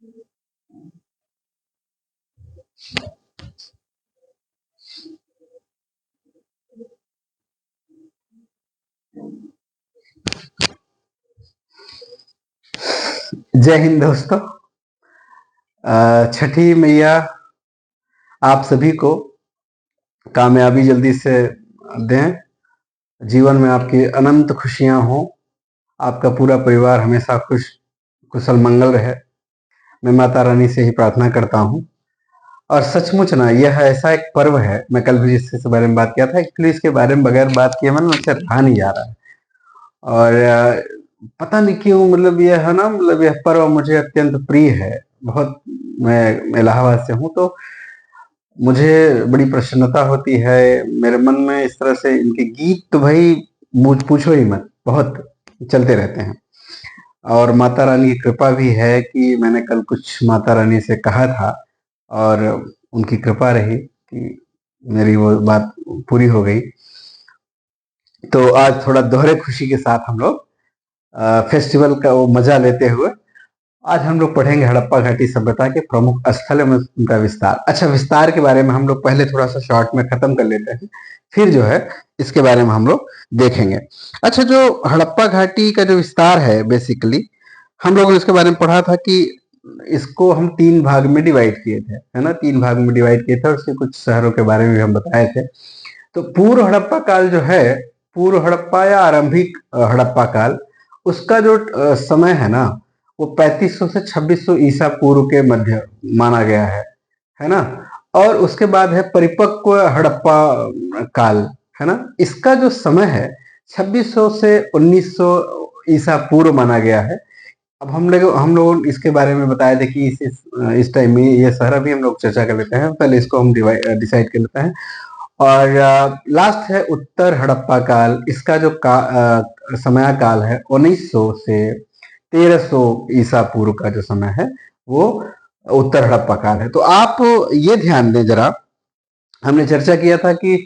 जय हिंद दोस्तों। छठी मैया आप सभी को कामयाबी जल्दी से दें, जीवन में आपकी अनंत खुशियां हों, आपका पूरा परिवार हमेशा खुश कुशल मंगल रहे, मैं माता रानी से ही प्रार्थना करता हूं। और सचमुच ना यह ऐसा एक पर्व है, मैं कल भी इसके बारे में बात किया था, एक्चुअली इसके बारे में बगैर बात किए मन मुझसे रहा नहीं जा रहा है। और पता नहीं क्यों, मतलब यह है ना, मतलब यह पर्व मुझे अत्यंत प्रिय है बहुत। मैं इलाहाबाद से हूँ, तो मुझे बड़ी प्रसन्नता होती है मेरे मन में। इस तरह से इनके गीत तो भाई मुझ पूछो ही मत, बहुत चलते रहते हैं। और माता रानी की कृपा भी है कि मैंने कल कुछ माता रानी से कहा था और उनकी कृपा रही कि मेरी वो बात पूरी हो गई। तो आज थोड़ा दोहरे खुशी के साथ हम लोग फेस्टिवल का वो मजा लेते हुए आज हम लोग पढ़ेंगे हड़प्पा घाटी सभ्यता के प्रमुख स्थल एवं उनका विस्तार। अच्छा, विस्तार के बारे में हम लोग पहले थोड़ा सा शॉर्ट में खत्म कर लेते हैं, फिर जो है इसके बारे में हम लोग देखेंगे। अच्छा, जो हड़प्पा घाटी का जो विस्तार है, बेसिकली हम लोगों ने इसके बारे में पढ़ा था कि इसको हम 3 भाग में डिवाइड किए थे, है ना, 3 भाग में डिवाइड किए थे और उसके कुछ शहरों के बारे में भी हम बताए थे। तो पूर्व हड़प्पा काल जो है, पूर्व हड़प्पा या आरंभिक हड़प्पा काल, उसका जो समय है ना, वो 3500 से 2600 ईसा पूर्व के मध्य माना गया है ना। और उसके बाद है परिपक्व हड़प्पा काल, है ना। इसका जो समय है 2600 से 1900 ईसा पूर्व माना गया है। अब हम लोग इसके बारे में बताए थे कि इस टाइम में ये सारा भी हम लोग चर्चा कर लेते हैं। पहले इसको हम डिसाइड कर लेते हैं। और लास्ट है उत्तर हड़प्पा काल। इसका जो समय काल है 1900 से 1300 ईसा पूर्व का जो समय है वो उत्तर हड़प्पा काल है। तो आप ये ध्यान दें जरा, हमने चर्चा किया था कि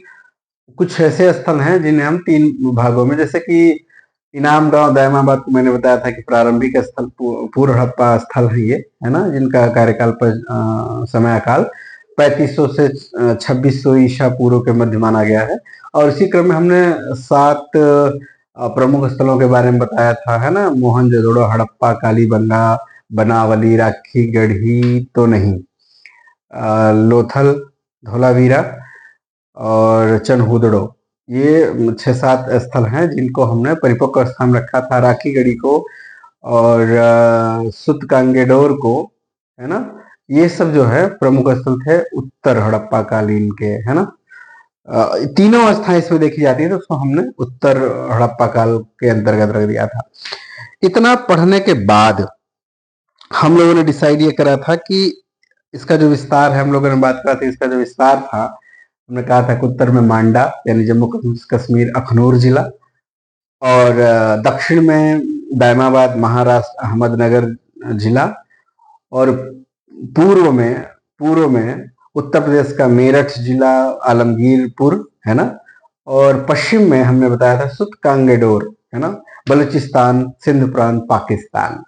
कुछ ऐसे स्थल हैं जिन्हें हम 3 भागों में, जैसे कि इनाम गांव दायमाबाद को मैंने बताया था कि प्रारंभिक स्थल पूर्व हड़प्पा स्थल है ये, है ना, जिनका कार्यकाल पर समय काल 3500 से 2600 ईसा पूर्व के मध्य माना गया है। और इसी क्रम में हमने 7 प्रमुख स्थलों के बारे में बताया था, है ना, मोहनजोदड़ो, हड़प्पा, कालीबंगा, बनावली, राखी गढ़ी तो नहीं, लोथल, धोलावीरा और चनहुदड़ो। ये 6-7 स्थल हैं जिनको हमने परिपक्व स्थान रखा था। राखी गढ़ी को और सुतकांगेडोर को, है ना, ये सब जो है प्रमुख स्थल थे उत्तर हड़प्पा कालीन के, है ना। तीनों अवस्थाएं इसमें देखी जाती है, तो उसको हमने उत्तर हड़प्पा काल के अंतर्गत रख दिया था। इतना पढ़ने के बाद हम लोगों ने डिसाइड ये करा था कि इसका जो विस्तार है, हम लोगों ने बात करा था, इसका जो विस्तार था, हमने कहा था कि उत्तर में मांडा यानी जम्मू कश्मीर अखनूर जिला, और दक्षिण में दायमाबाद महाराष्ट्र अहमदनगर जिला, और पूर्व में उत्तर प्रदेश का मेरठ जिला आलमगीरपुर, है ना। और पश्चिम में हमने बताया था सुतकांगेडोर, है ना, बलूचिस्तान सिंध प्रांत पाकिस्तान।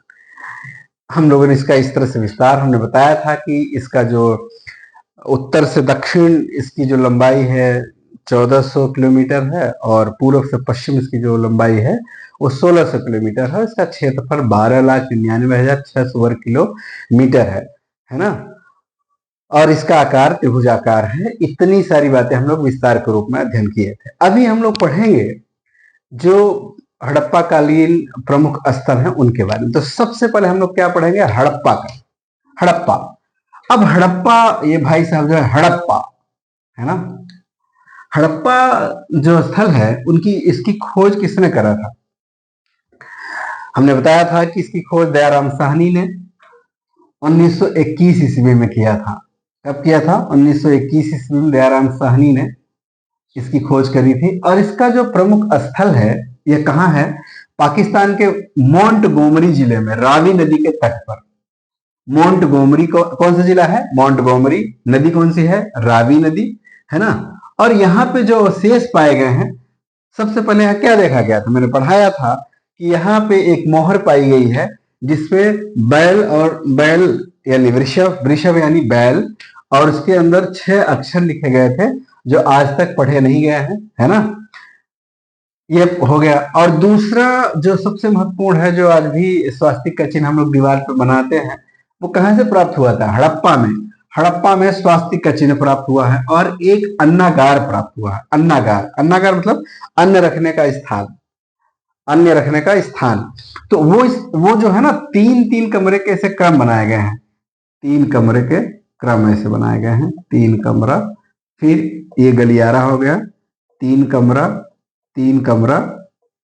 हम लोगों ने इसका इस तरह से विस्तार हमने बताया था कि इसका जो उत्तर से दक्षिण इसकी जो लंबाई है 1400 किलोमीटर है, और पूर्व से पश्चिम इसकी जो लंबाई है वो 1600 किलोमीटर है। इसका क्षेत्रफल 12,99,600 वर्ग किलोमीटर है ना। और इसका आकार त्रिभुजाकार है। इतनी सारी बातें हम लोग विस्तार के रूप में अध्ययन किए थे। अभी हम लोग पढ़ेंगे जो हड़प्पा कालीन प्रमुख स्थल हैं उनके बारे में। तो सबसे पहले हम लोग क्या पढ़ेंगे, हड़प्पा का। हड़प्पा, अब हड़प्पा, ये भाई साहब जो है हड़प्पा, है ना, हड़प्पा जो स्थल है उनकी इसकी खोज किसने करा था। हमने बताया था कि इसकी खोज दयाराम साहनी ने 1921 ईस्वी में किया था। कब किया था? 1921 ईस्वी में दयाराम साहनी ने इसकी खोज करी थी। और इसका जो प्रमुख स्थल है ये कहाँ है? पाकिस्तान के मोंटगोमरी जिले में, रावी नदी के तट पर। मोंटगोमरी को कौन सा जिला है? मोंटगोमरी। नदी कौन सी है? रावी नदी, है ना। और यहाँ पे जो अवशेष पाए गए हैं, सबसे पहले यहाँ क्या देखा गया था? मैंने पढ़ाया था कि यहाँ पे एक मोहर पाई गई है जिसपे बैल यानी वृषभ, वृषभ यानी बैल, और उसके अंदर 6 अक्षर लिखे गए थे जो आज तक पढ़े नहीं गए हैं, है ना। ये हो गया। और दूसरा जो सबसे महत्वपूर्ण है, जो आज भी स्वास्तिक का चिन्ह हम लोग दीवार पर बनाते हैं, वो कहाँ से प्राप्त हुआ था? हड़प्पा में। हड़प्पा में स्वास्तिक का चिन्ह प्राप्त हुआ है, और एक अन्नागार प्राप्त हुआ है। अन्नागार, अन्नागार मतलब अन्न रखने का स्थान, अन्न रखने का स्थान। तो वो जो है ना, 3-3 कमरे के ऐसे क्रम बनाए गए हैं, 3 कमरे के क्रम ऐसे बनाए गए हैं, 3 कमरा, फिर ये गलियारा हो गया, 3 कमरा, 3 कमरा,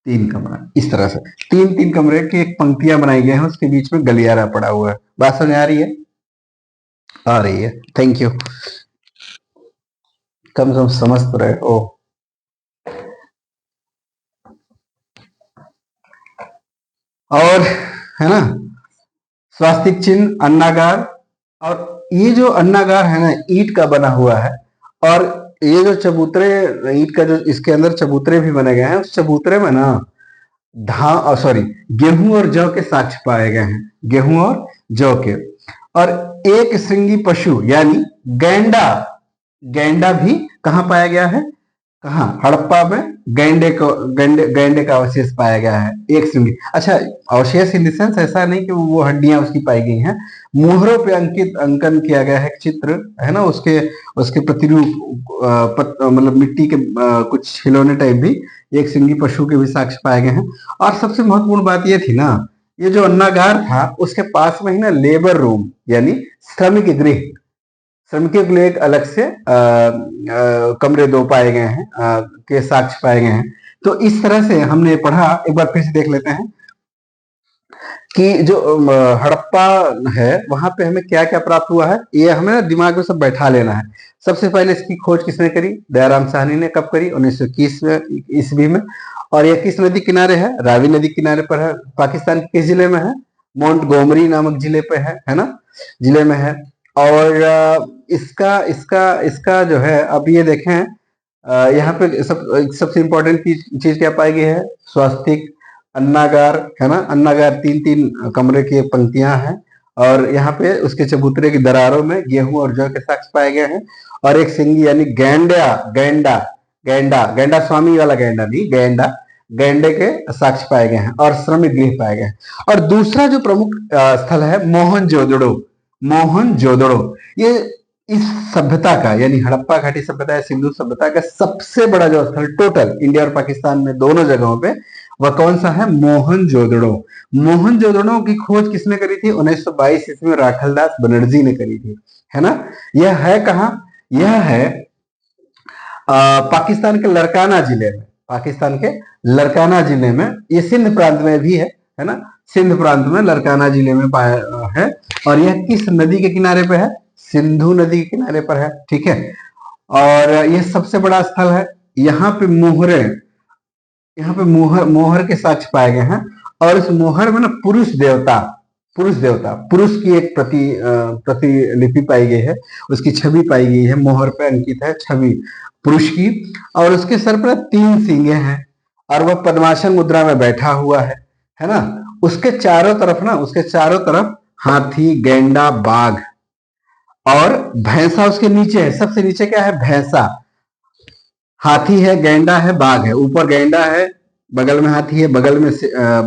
3 कमरा, इस तरह से 3-3 कमरे की एक पंक्तियां बनाई गई हैं, उसके बीच में गलियारा पड़ा हुआ है। बात समझ आ रही है? आ रही है, थैंक यू। कम से कम समझ तो रहे हो। और है ना, स्वास्तिक चिन्ह, अन्नागार, और ये जो अन्नागार है ना, ईंट का बना हुआ है, और ये जो चबूतरे, ईंट का जो इसके अंदर चबूतरे भी बने गए हैं, उस चबूतरे में ना सॉरी, गेहूं और जौ के साक्ष्य पाए गए हैं, गेहूं और जौ के। और एक श्रृंगी पशु यानी गैंडा, गैंडा भी कहाँ पाया गया है? कहाँ? हड़प्पा में गैंडे का अवशेष पाया गया है, एक श्रृंगी। अच्छा, अवशेष इन सेंस ऐसा नहीं कि वो हड्डियां उसकी पाई गई हैं, मोहरों पे अंकन किया गया है एक चित्र, है ना, उसके उसके प्रतिरूप, मतलब मिट्टी के कुछ खिलौने टाइप भी, एक श्रृंगी पशु के भी साक्ष्य पाए गए हैं। और सबसे महत्वपूर्ण बात ये थी ना, ये जो अन्नागार था, उसके पास में ही ना लेबर रूम यानी श्रमिक गृह, श्रमिकों के लिए एक अलग से कमरे 2 पाए गए हैं, के साक्ष्य पाए गए हैं। तो इस तरह से हमने पढ़ा, एक बार फिर से देख लेते हैं कि जो हड़प्पा है, वहां पे हमें क्या क्या प्राप्त हुआ है, ये हमें ना दिमाग में सब बैठा लेना है। सबसे पहले इसकी खोज किसने करी? दयाराम साहनी ने। कब करी? 1921 ईस्वी में। और यह किस नदी किनारे है? रावी नदी किनारे पर है। पाकिस्तान के किस जिले में है? मोंटगोमरी नामक जिले पे है ना, जिले में है। और इसका इसका इसका जो है, अब ये देखें, यहाँ पे सबसे इंपॉर्टेंट चीज क्या पाई गई है? स्वास्तिक, अन्नागार, है ना, अन्नागार 3-3 कमरे की पंक्तियां हैं, और यहाँ पे उसके चबूतरे की दरारों में गेहूं और जौ के साक्ष्य पाए गए हैं, और एक सिंगी यानी गैंडा, गैंडा, गैंडा, गैंडा स्वामी वाला गैंडा नहीं, गैंडा, गैंडे के साक्ष्य पाए गए हैं, और श्रमिक गृह पाए गए हैं। और दूसरा जो प्रमुख स्थल है, मोहनजोदड़ो, मोहनजोदड़ो, ये इस सभ्यता का, यानी हड़प्पा घाटी सभ्यता या सिंधु सभ्यता का सबसे बड़ा जो स्थल टोटल इंडिया और पाकिस्तान में दोनों जगहों पे, वह कौन सा है? मोहनजोदड़ो। मोहनजोदड़ो की खोज किसने करी थी? 1922 ईस्वी में राखलदास बनर्जी ने करी थी, है ना। यह है कहाँ? यह है पाकिस्तान के लरकाना जिले में, पाकिस्तान के लरकाना जिले में, ये सिंध प्रांत में भी है ना, सिंध प्रांत में लरकाना जिले में पाया है। और यह किस नदी के किनारे पे है? सिंधु नदी के किनारे पर है, ठीक है। और यह सबसे बड़ा स्थल है। यहाँ पे मोहरे, यहाँ पे मोहर, मोहर के साक्ष्य पाए गए हैं, और इस मोहर में ना पुरुष देवता, पुरुष देवता, पुरुष की एक प्रतिलिपि पाई गई है, उसकी छवि पाई गई है, मोहर पे अंकित है छवि पुरुष की, और उसके सर पर 3 सींगे हैं, और वह पद्मासन मुद्रा में बैठा हुआ है ना। उसके चारों तरफ ना, उसके चारों तरफ हाथी, गैंडा, बाघ और भैंसा उसके नीचे है। सबसे नीचे क्या है? भैंसा। हाथी है, गैंडा है, बाघ है। ऊपर गैंडा है, बगल में हाथी है, बगल में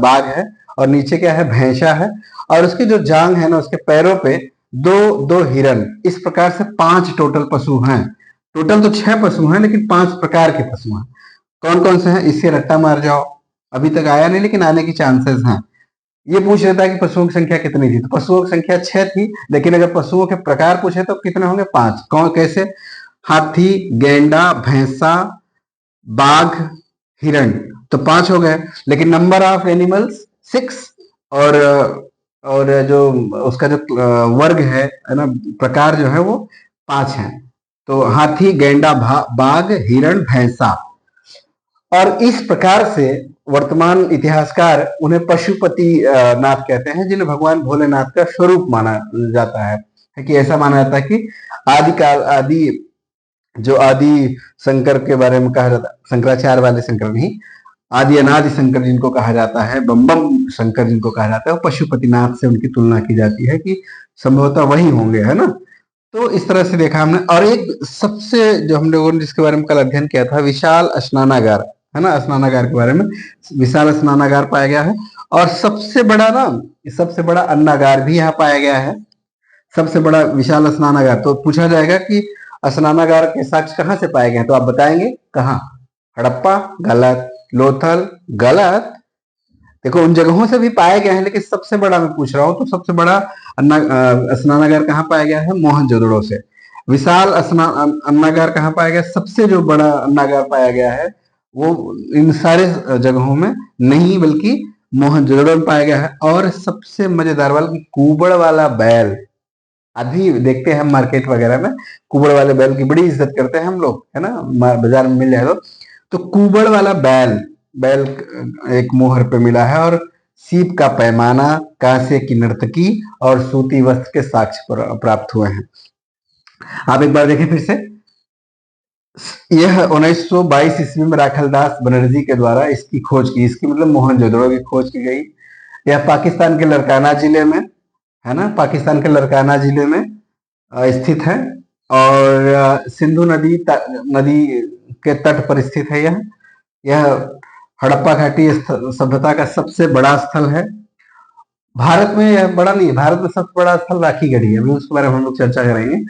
बाघ है, और नीचे क्या है? भैंसा है। और उसके जो जांग है ना, उसके पैरों पे दो दो हिरन। इस प्रकार से 5 टोटल पशु हैं। टोटल तो 6 पशु हैं, लेकिन 5 प्रकार के पशु हैं। कौन कौन से हैं? इससे रट्टा मार जाओ, अभी तक आया नहीं, लेकिन आने की चांसेस हैं। ये पूछ लेता है कि पशुओं की संख्या कितनी थी, तो पशुओं की संख्या 6 थी, लेकिन अगर पशुओं के प्रकार पूछे तो कितने होंगे? 5। कौन, कैसे? हाथी, गैंडा, भैंसा, बाघ, हिरण, तो 5 हो गए। लेकिन नंबर ऑफ एनिमल्स 6, और जो उसका जो वर्ग है ना, प्रकार जो है वो 5 है। तो हाथी, गैंडा, बाघ, हिरण, भैंसा। और इस प्रकार से वर्तमान इतिहासकार उन्हें पशुपति नाथ कहते हैं, जिन्हें भगवान भोलेनाथ का स्वरूप माना जाता है। कि ऐसा माना जाता है कि आदिकाल, आदि जो आदि शंकर के बारे में कहा जाता है, शंकराचार्य वाले शंकर नहीं, आदि अनादि शंकर जिनको कहा जाता है, बम बम शंकर जिनको कहा जाता है, वो पशुपतिनाथ से उनकी तुलना की जाती है कि संभवतः वही होंगे, है ना। तो इस तरह से देखा हमने। और एक सबसे जो हम लोगों ने जिसके बारे में कल अध्ययन किया था, विशाल स्नानागार, है ना, स्नानागार के बारे में, विशाल स्नानागार पाया गया है। और सबसे बड़ा ना, सबसे बड़ा अन्नागार भी यहाँ पाया गया है, सबसे बड़ा विशाल स्नानागार। तो पूछा जाएगा कि स्नानागार के साक्ष्य कहाँ से पाए गए हैं, तो आप बताएंगे कहाँ? हड़प्पा गलत, लोथल गलत। देखो उन जगहों से भी पाए गए हैं, लेकिन सबसे बड़ा मैं पूछ रहा हूँ, तो सबसे बड़ा स्नानागार कहाँ पाया गया है? मोहनजोदड़ो से। विशाल अन्नागार कहाँ पाया गया? सबसे जो बड़ा अन्नागार पाया गया है वो इन सारे जगहों में नहीं, बल्कि मोहनजोदड़ो में पाया गया है। और सबसे मजेदार वाला कि कुबड़ वाला बैल, अभी देखते हैं हम मार्केट वगैरह में, कुबड़ वाले बैल की बड़ी इज्जत करते हैं हम लोग, है ना, बाजार में मिल जाए तो कुबड़ वाला बैल, बैल एक मोहर पे मिला है। और सीप का पैमाना, कांसे की नर्तकी और सूती वस्त्र के साक्ष्य प्राप्त हुए हैं। आप एक बार देखें फिर से। यह 1922 ईस्वी में राखलदास बनर्जी के द्वारा इसकी खोज की, इसकी मतलब मोहनजोदड़ो की खोज की गई। यह पाकिस्तान के लड़काना जिले में, है ना, पाकिस्तान के लड़काना जिले में स्थित है। और सिंधु नदी नदी के तट पर स्थित है। यह हड़प्पा घाटी सभ्यता का सबसे बड़ा स्थल है। भारत में यह बड़ा नहीं है, भारत में सबसे बड़ा स्थल राखीगढ़ी है, अभी उसके बारे में हम लोग चर्चा करेंगे।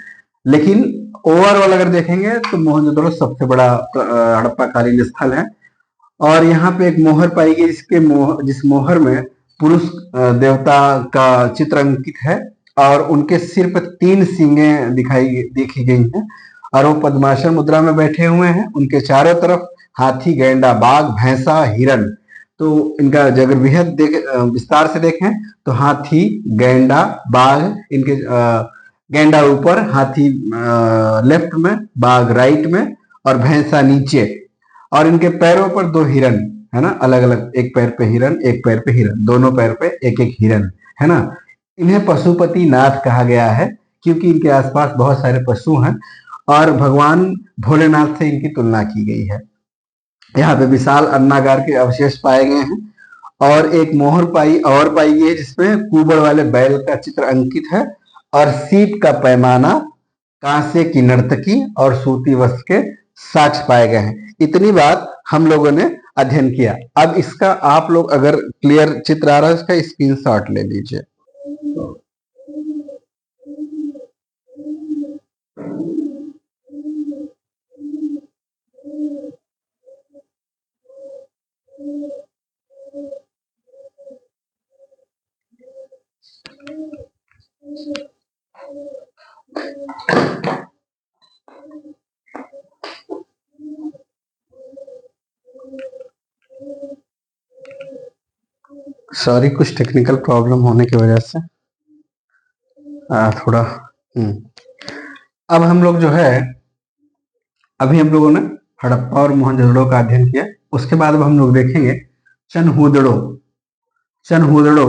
लेकिन ओवरऑल अगर देखेंगे तो मोहनजोदड़ो सबसे बड़ा हड़प्पा कालीन स्थल है। और यहाँ पे एक मोहर पाई गई, जिस मोहर में पुरुष देवता का चित्र अंकित है और उनके सिर पर 3 सींगे देखी गई हैं। और वो पद्मासन मुद्रा में बैठे हुए हैं। उनके चारों तरफ हाथी, गैंडा, बाघ, भैंसा, हिरण। तो इनका अगर वृहद विस्तार से देखें तो हाथी, गैंडा, बाघ, इनके गैंडा ऊपर, हाथी लेफ्ट में, बाघ राइट में और भैंसा नीचे। और इनके पैरों पर 2 हिरन, है ना, अलग अलग, एक पैर पे हिरन, एक पैर पे हिरन, दोनों पैर पे एक एक हिरन, है ना। इन्हें पशुपति नाथ कहा गया है क्योंकि इनके आसपास बहुत सारे पशु हैं और भगवान भोलेनाथ से इनकी तुलना की गई है। यहाँ पे विशाल अन्नागार के अवशेष पाए गए हैं। और एक मोहर पाई गई है जिसमें कुबड़ वाले बैल का चित्र अंकित है। और सीप का पैमाना, कांसे की नर्तकी और सूती वस्त्र के साक्ष्य पाए गए हैं। इतनी बात हम लोगों ने अध्ययन किया। अब इसका आप लोग अगर क्लियर चित्र आ रहा है, इसका स्क्रीनशॉट ले लीजिए। सॉरी, कुछ टेक्निकल प्रॉब्लम होने की वजह से थोड़ा अब हम लोग जो है, अभी हम लोगों ने हड़प्पा और मोहनजोदड़ो का अध्ययन किया। उसके बाद अब हम लोग देखेंगे चनहुदड़ो। चनहुदड़ो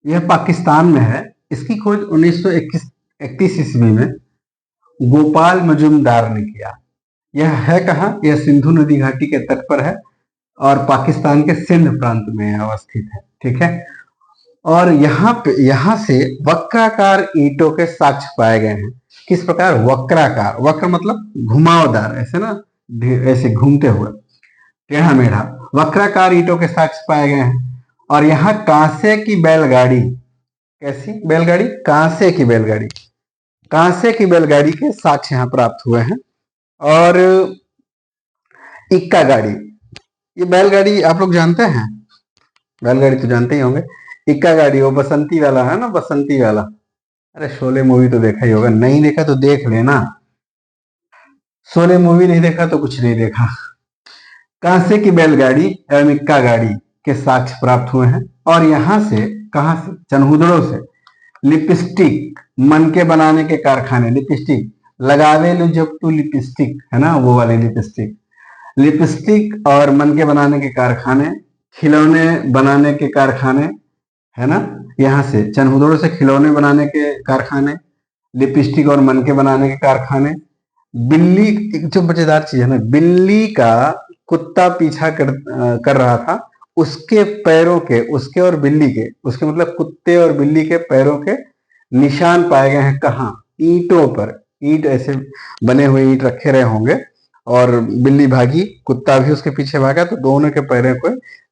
यह पाकिस्तान में है। इसकी खोज 1931 ईस्वी में गोपाल मजुमदार ने किया। यह है कहाँ? यह सिंधु नदी घाटी के तट पर है और पाकिस्तान के सिंध प्रांत में अवस्थित है, ठीक है। और यहाँ से वक्राकार ईंटों के साक्ष्य पाए गए हैं। किस प्रकार? वक्राकार, वक्र मतलब घुमावदार, ऐसे ना, ऐसे घूमते हुए, टेढ़ा मेढ़ा, वक्राकार ईंटों के साक्ष्य पाए गए हैं। और यहाँ कांसे की बैलगाड़ी, कैसी बैलगाड़ी? कांसे की बैलगाड़ी, कांसे की बैलगाड़ी के साक्ष्य यहाँ प्राप्त हुए हैं। और इक्का गाड़ी, ये बैलगाड़ी आप लोग जानते हैं, बैलगाड़ी तो जानते ही होंगे। इक्का गाड़ी वो बसंती वाला है ना, बसंती वाला। अरे शोले मूवी तो देखा ही होगा, नहीं देखा तो देख लेना। शोले मूवी नहीं देखा तो कुछ नहीं देखा। कांसे की बैलगाड़ी एवं इक्का गाड़ी के साक्ष्य प्राप्त हुए हैं। और यहाँ से, कहाँ से? चनहुदड़ो से लिपस्टिक, मन के बनाने के कारखाने, लिपस्टिक लगावे लो जब तू लिपस्टिक, है ना, वो वाले लिपस्टिक, लिपस्टिक और मन के बनाने के कारखाने, खिलौने बनाने के कारखाने, है ना। यहाँ से चनहुदड़ो से खिलौने बनाने के कारखाने, लिपस्टिक और मन के बनाने के कारखाने। बिल्ली, एक जो मजेदार चीज है ना, बिल्ली का कुत्ता पीछा कर रहा था, उसके पैरों के, उसके और बिल्ली के, उसके मतलब कुत्ते और बिल्ली के पैरों के निशान पाए गए हैं। कहाँ? ईंटों पर। ईंट ऐसे बने हुए ईंट रखे रहे होंगे और बिल्ली भागी, कुत्ता भी उसके पीछे भागा, तो दोनों के पैरों को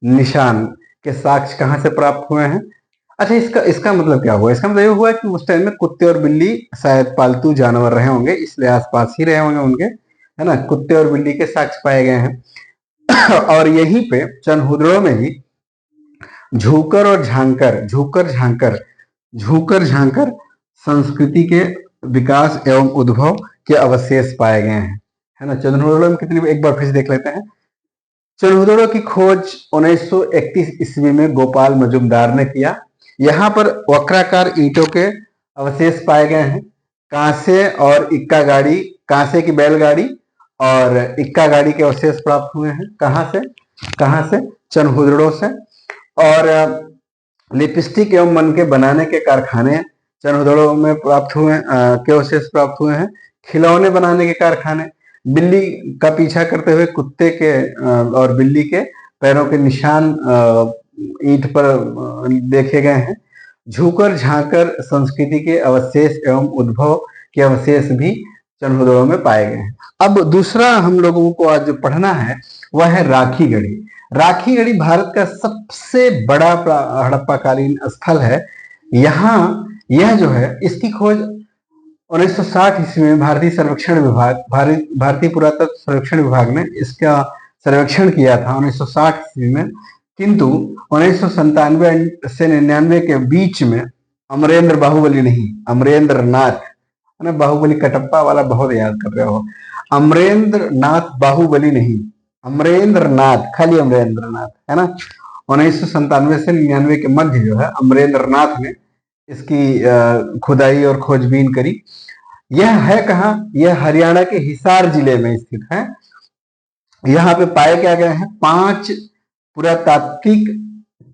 निशान के साक्ष्य कहाँ से प्राप्त हुए हैं? अच्छा, इसका इसका मतलब क्या हुआ? इसका मतलब ये हुआ कि उस टाइम में कुत्ते और बिल्ली शायद पालतू जानवर रहे होंगे, इसलिए आसपास ही रहे होंगे उनके, है ना। कुत्ते और बिल्ली के साक्ष्य पाए गए हैं। और यहीं पे चनहुदड़ो में ही झूकर और झांकर, झूकर झांकर संस्कृति के विकास एवं उद्भव के अवशेष पाए गए हैं, है ना। चनहुदड़ो में कितनी, एक बार फिर से देख लेते हैं। चनहुदड़ो की खोज 1931 ईस्वी में गोपाल मजुमदार ने किया। यहाँ पर वक्राकार ईंटों के अवशेष पाए गए हैं। कांसे और इक्का गाड़ी, कांसे की बैलगाड़ी और इक्का गाड़ी के अवशेष प्राप्त हुए हैं। कहाँ से? चनहुदड़ो से। और लिपस्टिक एवं मनके बनाने के कारखाने चनहुदड़ो में प्राप्त हुए, के अवशेष प्राप्त हुए हैं। खिलौने बनाने के कारखाने, बिल्ली का पीछा करते हुए कुत्ते के और बिल्ली के पैरों के निशान ईंट पर देखे गए हैं। झूकर झांकर संस्कृति के अवशेष एवं उद्भव के अवशेष भी चनहुदड़ो में पाए गए हैं। अब दूसरा हम लोगों को आज जो पढ़ना है वह है राखी गढ़ी। राखी गढ़ी भारत का सबसे बड़ा हड़प्पाकालीन स्थल है। यहाँ यह जो है, इसकी खोज 1960 ईस्वी में भारतीय पुरातत्व सर्वेक्षण विभाग ने इसका सर्वेक्षण किया था 1960 ईस्वी में। किंतु 1997 से 99 के बीच में अमरेंद्र बाहुबली नहीं, अमरेंद्र नाथ, है ना। बाहुबली कटप्पा वाला बहुत याद कर रहे हो। अमरेंद्र नाथ बाहुबली नहीं, अमरेंद्र नाथ, खाली अमरेंद्र नाथ, है ना। 1997 से 99 के मध्य जो है अमरेंद्र नाथ ने इसकी खुदाई और खोजबीन करी। यह है कहाँ? यह हरियाणा के हिसार जिले में स्थित है। यहाँ पे पाए क्या गए हैं? 5 पुरातात्विक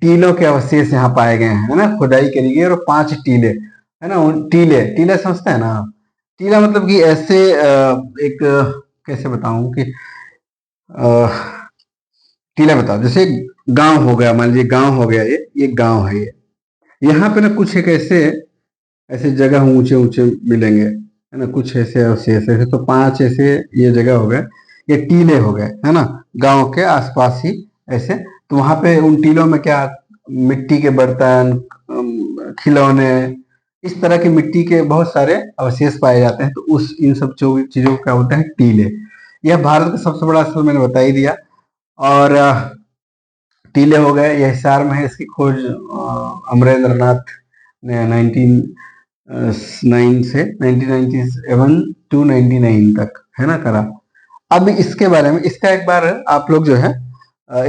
टीलों के अवशेष यहाँ पाए गए हैं, है ना। खुदाई करी गई और 5 टीले, है ना। टीले समझते हैं ना। टीला मतलब कि ऐसे एक, कैसे बताऊं कि टीला बताओ, जैसे गांव हो गया, मान लीजिए गांव हो गया, ये गांव है। ये यहाँ पे ना कुछ एक ऐसे जगह ऊंचे ऊंचे मिलेंगे, है ना। कुछ ऐसे अवशेष ऐसे, तो 5 ऐसे ये जगह हो गए, ये टीले हो गए, है ना। गांव के आसपास ही ऐसे, तो वहां पे उन टीलों में क्या, मिट्टी के बर्तन, खिलौने, इस तरह की मिट्टी के बहुत सारे अवशेष पाए जाते हैं। तो इन सब चीजों का होता है टीले। यह भारत का सबसे बड़ा स्थल मैंने बता ही दिया। और टीले हो गए, यह हिसार में है। इसकी खोज अमरेंद्र नाथ ने 1909 से 1997 टू 99 तक, है ना, करा। अब इसके बारे में, इसका एक बार आप लोग जो है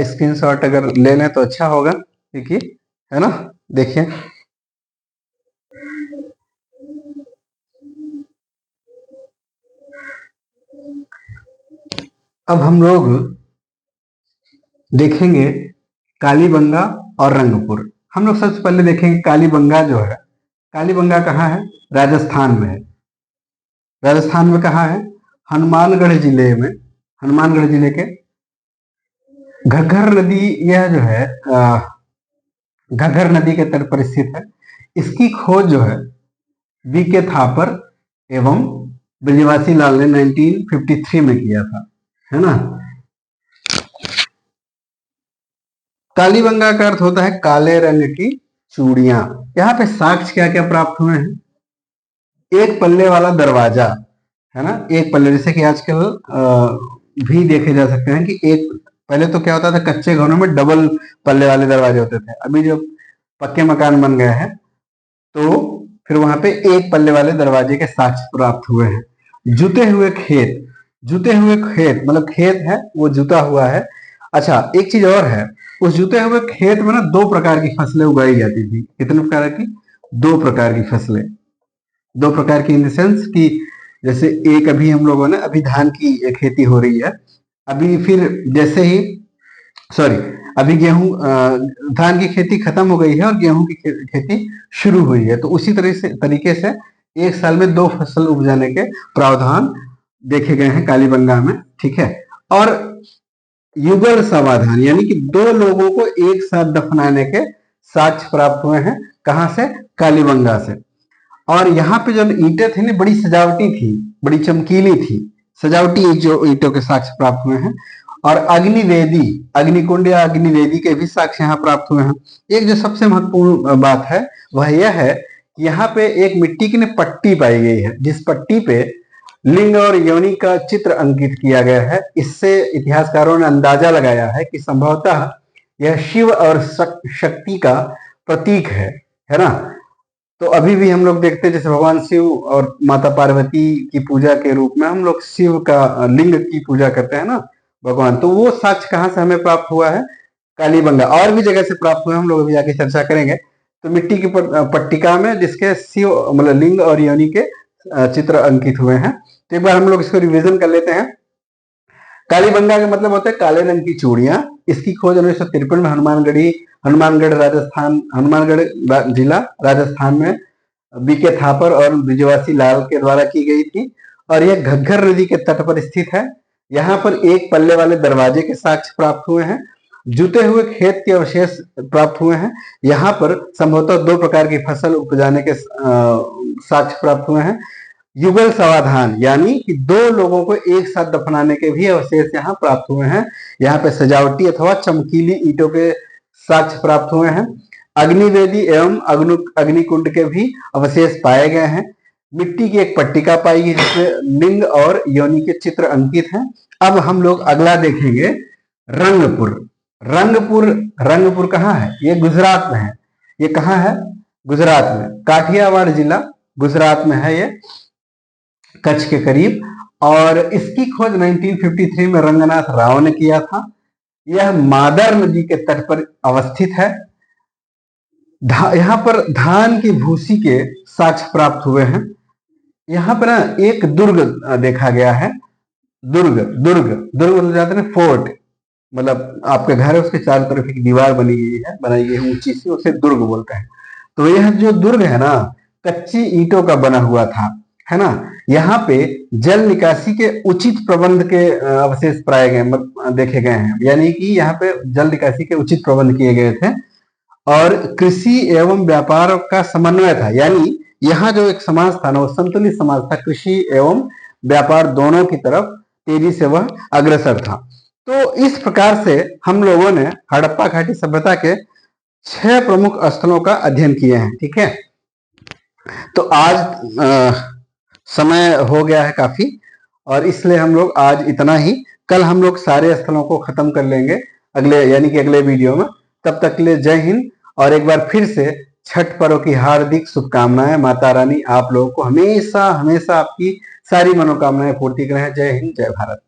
स्क्रीनशॉट अगर ले लें तो अच्छा होगा, देखिए, है ना। देखिए, अब हम लोग देखेंगे कालीबंगा और रंगपुर। हम लोग सबसे पहले देखेंगे कालीबंगा जो है। कालीबंगा कहाँ है? राजस्थान में है। राजस्थान में कहाँ है? हनुमानगढ़ जिले में, हनुमानगढ़ जिले के घग्गर नदी, यह जो है घग्गर नदी के तट पर स्थित है। इसकी खोज जो है वीके थापर एवं ब्रजवासी लाल ने 1953 में किया था, है ना। कालीबंगा का अर्थ होता है काले रंग की चूड़ियां। यहाँ पे साक्ष्य क्या क्या प्राप्त हुए हैं? एक पल्ले वाला दरवाजा, है ना। एक पल्ले, जैसे कि आजकल भी देखे जा सकते हैं कि एक, पहले तो क्या होता था, कच्चे घरों में डबल पल्ले वाले दरवाजे होते थे। अभी जब पक्के मकान बन गए हैं तो फिर वहां पे एक पल्ले वाले दरवाजे के साक्ष्य प्राप्त हुए हैं। जुते हुए खेत, मतलब खेत है वो जुता हुआ है। अच्छा, एक चीज और है, उस जुते हुए खेत में ना 2 प्रकार की फसलें उगाई जाती थी। कितने प्रकार की? 2 प्रकार की फसलें। 2 प्रकार की इन द सेंस कि जैसे एक अभी हम लोगों ने, अभी धान की खेती हो रही है, अभी फिर जैसे ही, सॉरी, अभी गेहूं, धान की खेती खत्म हो गई है और गेहूं की खेती शुरू हुई है। तो उसी तरीके से एक साल में 2 फसल उपजाने के प्रावधान देखे गए हैं कालीबंगा में, ठीक है। और युगल समाधान, यानी कि दो लोगों को एक साथ दफनाने के साक्ष्य प्राप्त हुए हैं। कहां से? कालीबंगा से। और यहाँ पे जो ईंटें थी ना, बड़ी सजावटी थी, बड़ी चमकीली थी, सजावटी जो ईंटों के साक्ष्य प्राप्त हुए हैं। और अग्निवेदी, अग्निकुंड या अग्निवेदी के भी साक्ष्य यहाँ प्राप्त हुए हैं। एक जो सबसे महत्वपूर्ण बात है वह यह है कि यहाँ पे एक मिट्टी की पट्टी पाई गई है, जिस पट्टी पे लिंग और योनि का चित्र अंकित किया गया है। इससे इतिहासकारों ने अंदाजा लगाया है कि संभवतः यह शिव और शक्ति का प्रतीक है ना। तो अभी भी हम लोग देखते हैं जैसे भगवान शिव और माता पार्वती की पूजा के रूप में हम लोग शिव का लिंग की पूजा करते हैं ना भगवान। तो वो साक्ष्य कहाँ से हमें प्राप्त हुआ है? कालीबंगा। और भी जगह से प्राप्त हुए, हम लोग अभी आगे चर्चा करेंगे। तो मिट्टी की पट्टिका में जिसके शिव मतलब लिंग और योनि के चित्र अंकित हुए हैं। तो एक बार हम लोग इसको रिवीजन कर लेते हैं। कालीबंगा का मतलब होता है काले रंग की चूड़ियां। इसकी खोज 1953 में हनुमानगढ़ राजस्थान, हनुमानगढ़ जिला राजस्थान में बीके थापर और ब्रिजवासी लाल के द्वारा की गई थी। और यह घग्गर नदी के तट पर स्थित है। यहाँ पर एक पल्ले वाले दरवाजे के साक्ष्य प्राप्त हुए हैं। जुते हुए खेत के अवशेष प्राप्त हुए हैं। यहाँ पर संभवतः 2 प्रकार की फसल उपजाने के साक्ष्य प्राप्त हुए हैं। युगल समाधान, यानी कि 2 लोगों को एक साथ दफनाने के भी अवशेष यहाँ प्राप्त हुए हैं। यहाँ पे सजावटी अथवा चमकीली ईंटों के साक्ष्य प्राप्त हुए हैं। अग्निवेदी एवं अग्निकुंड के भी अवशेष पाए गए हैं। मिट्टी की एक पट्टिका पाई गई जिसमें लिंग और योनि के चित्र अंकित हैं। अब हम लोग अगला देखेंगे रंगपुर। रंगपुर कहाँ है? ये गुजरात में है। ये कहाँ है? गुजरात में, काठियावाड़ जिला गुजरात में है ये, कच्छ के करीब। और इसकी खोज 1953 में रंगनाथ राव ने किया था। यह मादर नदी के तट पर अवस्थित है। यहाँ पर धान की भूसी के साक्ष्य प्राप्त हुए हैं। यहाँ पर ना एक दुर्ग देखा गया है। दुर्ग मतलब जाते हैं फोर्ट, मतलब आपके घर है उसके चारों तरफ एक दीवार बनाई गई है ऊंची सी, उसे दुर्ग बोलते हैं। तो यह जो दुर्ग है ना, कच्ची ईंटों का बना हुआ था, है ना। यहाँ पे जल निकासी के उचित प्रबंध के अवशेष पाए गए, देखे गए हैं। यानी कि यहाँ पे जल निकासी के उचित प्रबंध किए गए थे। और कृषि एवं व्यापार का समन्वय था, यानी यहाँ जो एक समाज था ना, वो संतुलित समाज था। कृषि एवं व्यापार दोनों की तरफ तेजी से वह अग्रसर था। तो इस प्रकार से हम लोगों ने हड़प्पा घाटी सभ्यता के 6 प्रमुख स्थलों का अध्ययन किए हैं। ठीक है, तो आज समय हो गया है काफी, और इसलिए हम लोग आज इतना ही। कल हम लोग सारे स्थलों को खत्म कर लेंगे अगले, यानी कि अगले वीडियो में। तब तक के लिए जय हिंद। और एक बार फिर से छठ पर्व की हार्दिक शुभकामनाएं। माता रानी आप लोगों को हमेशा हमेशा आपकी सारी मनोकामनाएं पूर्ति करें। जय हिंद, जय भारत।